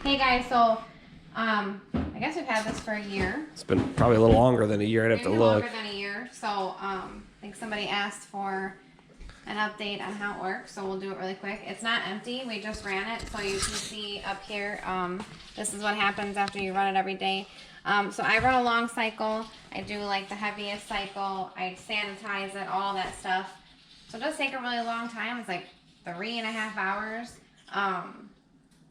Hey guys, so I guess we've had this for a year. It's been probably a little longer than a year. I'd have to Maybe look. longer than a year. So I think somebody asked for an update on how it works, so we'll do it really quick. It's not empty. We just ran it, so you can see up here. This is what happens after you run it every day. So I run a long cycle. I do like the heaviest cycle. I sanitize it, all that stuff. So it does take a really long time. It's like 3.5 hours.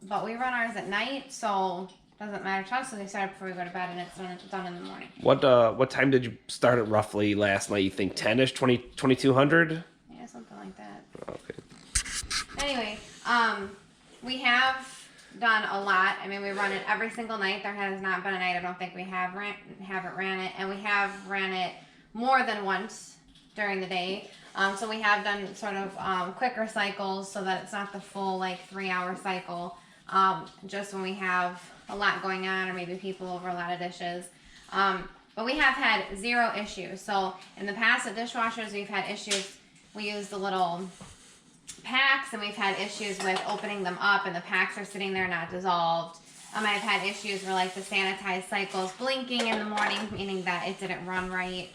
But we run ours at night, so it doesn't matter to us. So we start before we go to bed, and it's done in the morning. What time did you start it roughly last night? You think 10ish, 2200? Yeah, something like that. Okay. Anyway, we have done a lot. I mean, we run it every single night. There has not been a night I don't think we haven't ran it, and we have ran it more than once during the day. So we have done sort of quicker cycles so that it's not the full like 3-hour cycle. Just when we have a lot going on or maybe people over a lot of dishes. But we have had 0 issues. So in the past with dishwashers, we've had issues. We use the little packs, and we've had issues with opening them up and the packs are sitting there not dissolved. I've had issues where like the sanitized cycle's blinking in the morning, meaning that it didn't run right.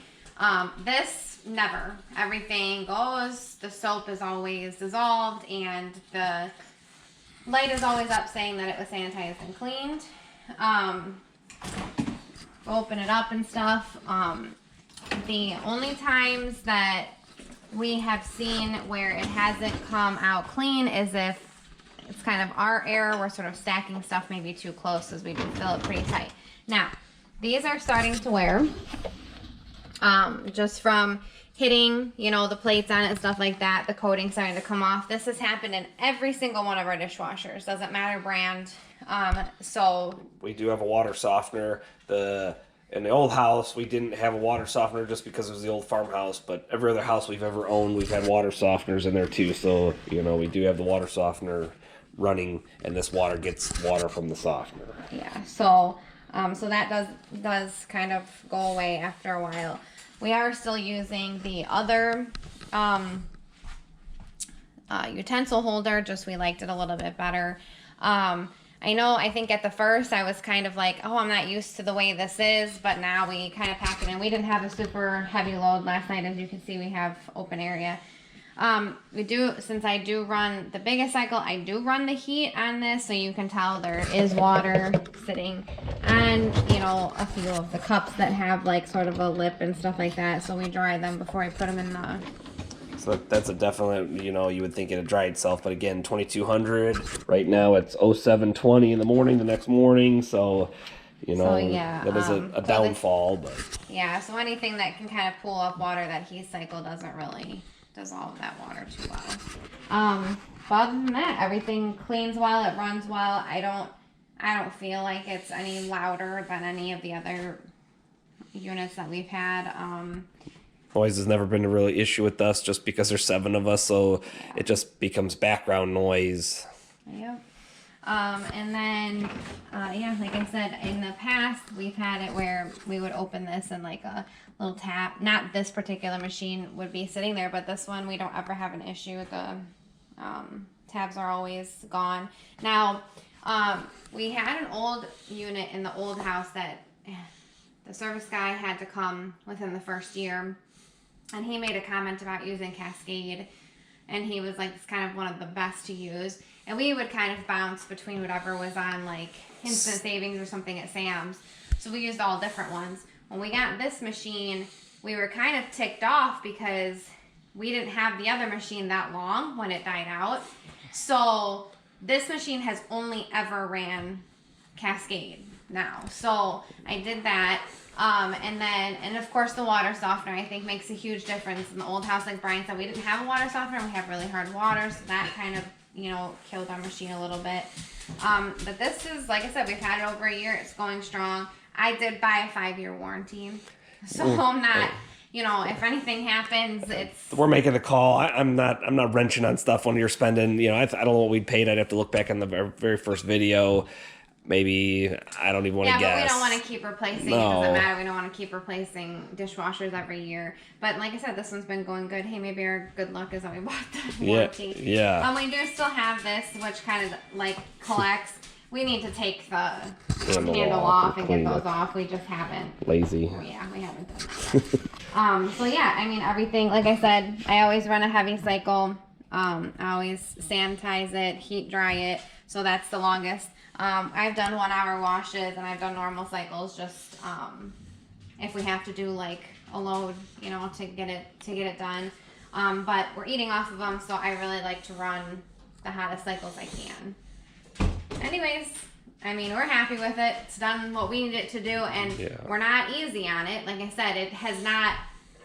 This, never. Everything goes, the soap is always dissolved, and the light is always up saying that it was sanitized and cleaned. Open it up and stuff. The only times that we have seen where it hasn't come out clean is if it's kind of our error. We're sort of stacking stuff maybe too close, as we do fill it pretty tight. Now, these are starting to wear. Just from hitting, you know, the plates on it and stuff like that, the coating's starting to come off. This has happened in every single one of our dishwashers. Doesn't matter brand. So We do have a water softener. In the old house, we didn't have a water softener just because it was the old farmhouse, but every other house we've ever owned, we've had water softeners in there too. So, you know, we do have the water softener running, and this water gets water from the softener. yeah, so that does kind of go away after a while. We are still using the other utensil holder, just we liked it a little bit better. I think at the first I was kind of like, oh, I'm not used to the way this is, but now we kind of pack it in. We didn't have a super heavy load last night. As you can see, we have open area. Since I do run the biggest cycle, I do run the heat on this, so you can tell there is water sitting on, you know, a few of the cups that have like sort of a lip and stuff like that. So we dry them before I put them in the... So that's a definite, you know, you would think it'd dry itself, but again, 2200. Right now it's 0720 in the morning the next morning, so, you know, that is a downfall. But yeah, so anything that can kind of pull up water, that heat cycle doesn't really dissolve that water too well. But other than that, everything cleans well, it runs well. I don't feel like it's any louder than any of the other units that we've had. Noise has never been a really issue with us just because there's 7 of us, so yeah. It just becomes background noise. Yep. And then, yeah, like I said, in the past, we've had it where we would open this and like a little tap, not this particular machine would be sitting there, but this one, we don't ever have an issue. The tabs are always gone. Now, we had an old unit in the old house that the service guy had to come within the first year. And he made a comment about using Cascade, and he was like, it's kind of one of the best to use. And we would kind of bounce between whatever was on like Instant Savings or something at Sam's. So we used all different ones. When we got this machine, we were kind of ticked off because we didn't have the other machine that long when it died out. So this machine has only ever ran Cascade now. So I did that. And of course the water softener I think makes a huge difference. In the old house, like Brian said, we didn't have a water softener. We have really hard water, so that kind of, you know, killed our machine a little bit. But this is, like I said, we've had it over a year. It's going strong. I did buy a 5-year warranty, so I'm not, you know, if anything happens, it's... We're making the call. I'm not wrenching on stuff when you're spending, you know, I don't know what we paid. I'd have to look back on the very first video. Maybe, I don't even want to guess. Yeah, but we don't want to keep replacing. No. It doesn't matter. We don't want to keep replacing dishwashers every year. But like I said, this one's been going good. Hey, maybe our good luck is that we bought the warranty. Yeah. We do still have this, which kind of like collects. we need to take the Handle off and get clean those it. off. We just haven't. Lazy. Yeah, we haven't done that yet. So yeah, I mean everything. Like I said, I always run a heavy cycle. I always sanitize it, heat dry it. So that's the longest. I've done 1 hour washes and I've done normal cycles. Just if we have to do like a load, you know, to get it done. But we're eating off of them, so I really like to run the hottest cycles I can. Anyways, I mean, we're happy with it. It's done what we need it to do, and we're not easy on it. Like I said, it has not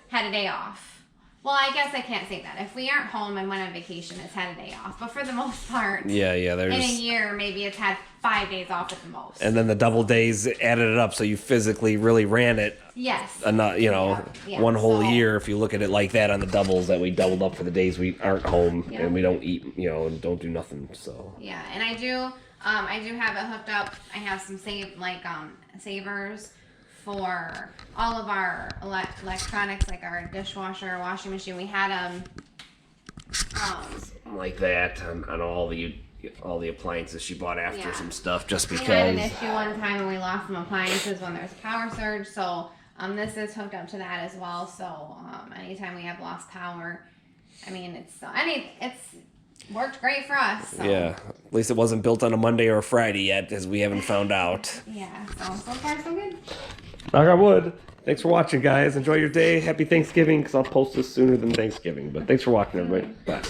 had a day off. Well, I guess I can't say that. If we aren't home and went on vacation, it's had a day off. But for the most part, there's in a year, maybe it's had 5 days off at the most. And then the double days added it up, so you physically really ran it. Yes. Not, you know, Yeah. one whole year. If you look at it like that on the doubles, that we doubled up for the days we aren't home and we don't eat, you know, and don't do nothing. So yeah, and I do have it hooked up. I have some savers for all of our electronics, like our dishwasher, washing machine. We had like that on all the appliances she bought after some stuff, just because. We had an issue one time and we lost some appliances when there's a power surge. So this is hooked up to that as well. So anytime we have lost power, I mean it's worked great for us. So. Yeah, at least it wasn't built on a Monday or a Friday yet, as we haven't found out. Yeah, so far so good. Knock on wood. Thanks for watching, guys. Enjoy your day. Happy Thanksgiving, because I'll post this sooner than Thanksgiving. But thanks for watching, everybody. Bye.